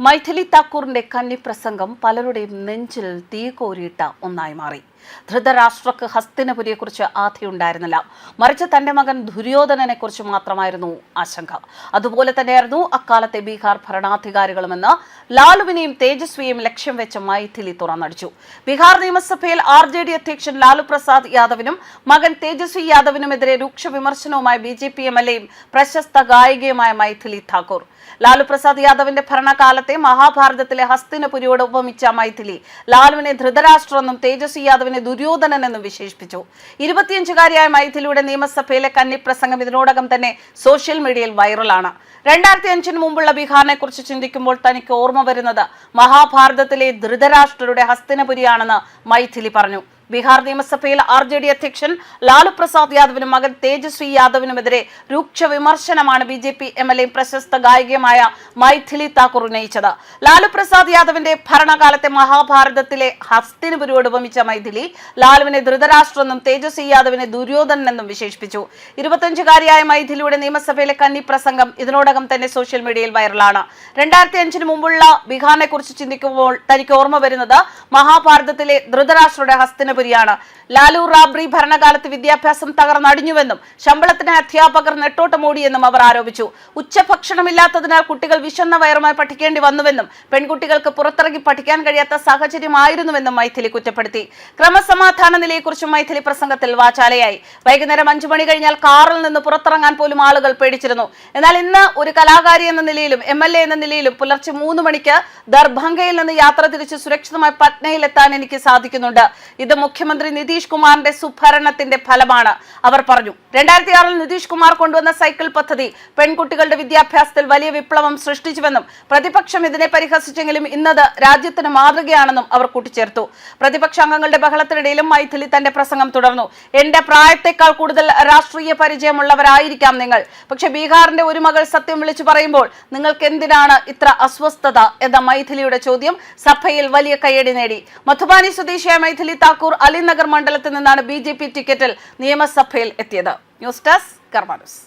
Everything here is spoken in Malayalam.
മൈഥിലി താക്കൂറിന്റെ കന്നിപ്രസംഗം പലരുടെയും നെഞ്ചിൽ തീ കോരിയിട്ട ഒന്നായി മാറി. ധൃതരാഷ്ട്രക്ക് ഹസ്തിനപുരിയെക്കുറിച്ച് ആധിയുണ്ടായിരുന്നില്ല, മറിച്ച് തന്റെ മകൻ ദുര്യോധനനെ കുറിച്ച് മാത്രമായിരുന്നു ആശങ്ക. അതുപോലെ തന്നെയായിരുന്നു അക്കാലത്തെ ബീഹാർ ഭരണാധികാരികളുമെന്ന് ലാലുവിനെയും തേജസ്വിയെയും ലക്ഷ്യം വെച്ച് മൈഥിലി തുറന്നടിച്ചു. ബീഹാർ നിയമസഭയിൽ RJD അധ്യക്ഷൻ ലാലു പ്രസാദ് യാദവിനും മകൻ തേജസ്വി യാദവിനുമെതിരെ രൂക്ഷ വിമർശനവുമായി BJP MLAയും പ്രശസ്ത ഗായികയുമായ മൈഥിലി താക്കൂർ. ലാലു പ്രസാദ് യാദവിന്റെ ഭരണകാലത്തെ മഹാഭാരതത്തിലെ ഹസ്തിനപുരിയോട് ഉപമിച്ച മൈഥിലി ലാലുവിനെ ധൃതരാഷ്ട്രമെന്നും തേജസ്വി യാദവിനെ ദുര്യോധനൻ എന്നും വിശേഷിപ്പിച്ചു. 25-കാരിയായ മൈഥിലിയുടെ നിയമസഭയിലെ കന്നിപ്രസംഗം ഇതിനോടകം തന്നെ സോഷ്യൽ മീഡിയയിൽ വൈറലാണ്. 2005 മുമ്പുള്ള ബീഹാറിനെ കുറിച്ച് ചിന്തിക്കുമ്പോൾ തനിക്ക് ഓർമ്മ വരുന്നത് മഹാഭാരതത്തിലെ ധൃതരാഷ്ട്രരുടെ ഹസ്തിനപുരിയാണെന്ന് മൈഥിലി പറഞ്ഞു. ബീഹാർ നിയമസഭയിൽ RJD അധ്യക്ഷൻ ലാലു പ്രസാദ് യാദവിനും മകൻ തേജസ്വി യാദവിനുമെതിരെ രൂക്ഷ വിമർശനമാണ് BJP MLAയും പ്രശസ്ത ഗായികയുമായ മൈഥിലി താക്കൂർ ഉന്നയിച്ചത്. ലാലു പ്രസാദ് യാദവിന്റെ ഭരണകാലത്തെ മഹാഭാരതത്തിലെ ഹസ്തിനപുരിയോട് ഉപമിച്ച മൈഥിലി ലാലുവിനെ ധൃതരാഷ്ട്രമെന്നും തേജസ്വി യാദവിനെ ദുര്യോധനെന്നും വിശേഷിപ്പിച്ചു. 25-കാരിയായ മൈഥിലിയുടെ നിയമസഭയിലെ കന്നിപ്രസംഗം ഇതിനോടകം തന്നെ സോഷ്യൽ മീഡിയയിൽ വൈറലാണ്. 2005 മുമ്പുള്ള ബീഹാറിനെ കുറിച്ച് ചിന്തിക്കുമ്പോൾ തനിക്ക് ഓർമ്മ വരുന്നത് മഹാഭാരതത്തിലെ ധൃതരാഷ്ട്രയുടെ ഹസ്തിനപുരിയാണ്. ലാലു റാബ്രി ഭരണകാലത്ത് വിദ്യാഭ്യാസം തകർന്നടിഞ്ഞുവെന്നും ശമ്പളത്തിന് അധ്യാപകർ നെട്ടോട്ടമോടിയെന്നും അവർ ആരോപിച്ചു. ഉച്ചഭക്ഷണമില്ലാത്തതിനാൽ കുട്ടികൾ വിശന്ന വയറുമായി പഠിക്കേണ്ടി വന്നുവെന്നും പെൺകുട്ടികൾക്ക് പുറത്തിറങ്ങി പഠിക്കാൻ കഴിയാത്ത സാഹചര്യമായിരുന്നുവെന്നും മൈഥിലി കുറ്റപ്പെടുത്തി. ക്രമസമാധാന നിലയെക്കുറിച്ചും മൈഥിലി പ്രസംഗത്തിൽ വാചാലയായി. വൈകുന്നേരം 5 മണി കഴിഞ്ഞാൽ കാറിൽ നിന്ന് പുറത്തിറങ്ങാൻ പോലും ആളുകൾ പേടിച്ചിരുന്നു. എന്നാൽ ഇന്ന് ഒരു കലാകാരി എന്ന നിലയിലും MLA എന്ന നിലയിലും പുലർച്ചെ 3 മണിക്ക് ദർഭംഗയിൽ നിന്ന് യാത്ര തിരിച്ച് സുരക്ഷിതമായി പട്നയിലെത്താൻ എനിക്ക് സാധിക്കുന്നുണ്ട്. ഇത് മുഖ്യമന്ത്രി നിതീഷ് കുമാറിന്റെ സുഭരണത്തിന്റെ ഫലമാണ്, അവർ പറഞ്ഞു. 2006-ൽ നിതീഷ് കുമാർ കൊണ്ടുവന്ന സൈക്കിൾ പദ്ധതി പെൺകുട്ടികളുടെ വിദ്യാഭ്യാസത്തിൽ വലിയ വിപ്ലവം സൃഷ്ടിച്ചുവെന്നും പ്രതിപക്ഷം ഇതിനെ പരിഹസിച്ചെങ്കിലും ഇന്നത് രാജ്യത്തിന് മാതൃകയാണെന്നും അവർ കൂട്ടിച്ചേർത്തു. പ്രതിപക്ഷ അംഗങ്ങളുടെ ബഹളത്തിനിടയിലും മൈഥിലി തന്റെ പ്രസംഗം തുടർന്നു. എന്റെ പ്രായത്തെക്കാൾ കൂടുതൽ രാഷ്ട്രീയ പരിചയമുള്ളവരായിരിക്കാം നിങ്ങൾ, പക്ഷെ ബീഹാറിന്റെ ഒരു മകൾ സത്യം വിളിച്ചു പറയുമ്പോൾ നിങ്ങൾക്ക് എന്തിനാണ് ഇത്ര അസ്വസ്ഥത എന്ന മൈഥിലിയുടെ ചോദ്യം സഭയിൽ വലിയ കയ്യടി നേടി. മധുബാനി സ്വദേശിയായ മൈഥിലി താക്കൂർ അലിനഗർ മണ്ഡലത്തിൽ നിന്നാണ് BJP ടിക്കറ്റിൽ നിയമസഭയിൽ എത്തിയത്. ന്യൂസ് ഡെസ്ക് കർമ്മ ന്യൂസ്.